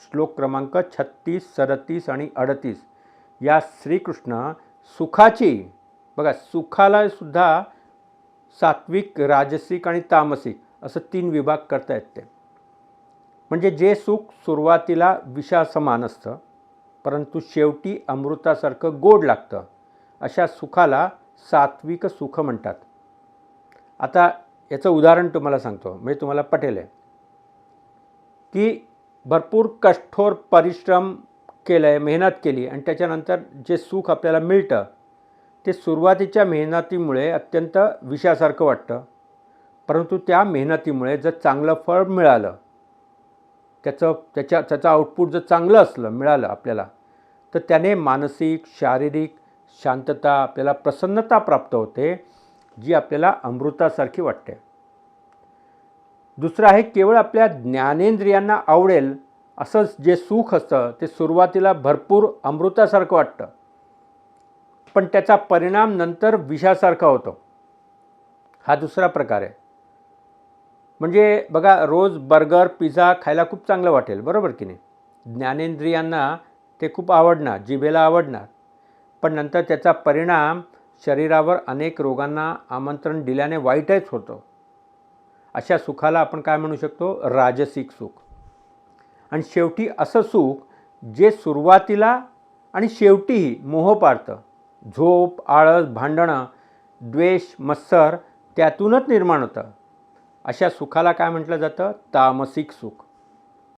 श्लोक क्रमांक 36, 37 आणि 38 या श्रीकृष्ण सुखाची, बघा सुखाला सुद्धा सात्विक, राजसिक आणि तामसिक असं 3 विभाग करता येते. म्हणजे जे सुख सुरुवातीला विषासमान असतं परंतु शेवटी अमृतासारखं गोड लागतं, अशा सुखाला सात्विक सुख म्हणतात. आता याचं उदाहरण तुम्हाला सांगतो, म्हणजे तुम्हाला पटेल आहे की भरपूर कठोर परिश्रम केलं आहे, मेहनत केली आणि त्याच्यानंतर जे सुख आपल्याला मिळतं ते सुरुवातीच्या मेहनतीमुळे अत्यंत विषासारखं वाटतं, परंतु त्या मेहनतीमुळे जर चांगलं फळ मिळालं, त्याचं आउटपुट जर चांगलं असलं मिळालं आपल्याला, तर त्याने मानसिक शारीरिक शांतता, आपल्याला प्रसन्नता प्राप्त होते, जी आपल्याला अमृतासारखी वाटते. दुसरं आहे, केवळ आपल्या ज्ञानेंद्रियांना आवडेल असं जे सुख असतं ते सुरुवातीला भरपूर अमृतासारखं वाटतं, पण त्याचा परिणाम नंतर विषासारखा होतो. हा दुसरा प्रकार आहे. म्हणजे बघा, रोज बर्गर पिझ्झा खायला खूप चांगलं वाटेल, बरोबर की नाही? ज्ञानेंद्रियांना ते खूप आवडणार, जिभेला आवडणार, पण नंतर त्याचा परिणाम शरीरावर अनेक रोगांना आमंत्रण दिल्याने वाईटच होतो. अशा सुखाला आपण काय म्हणू शकतो? राजसिक सुख. आणि शेवटी असं सुख जे सुरुवातीला आणि शेवटीही मोह पाडतं, झोप, आळस, भांडणं, द्वेष, मत्सर त्यातूनच निर्माण होतं, अशा सुखाला काय म्हटलं जातं? तामसिक सुख.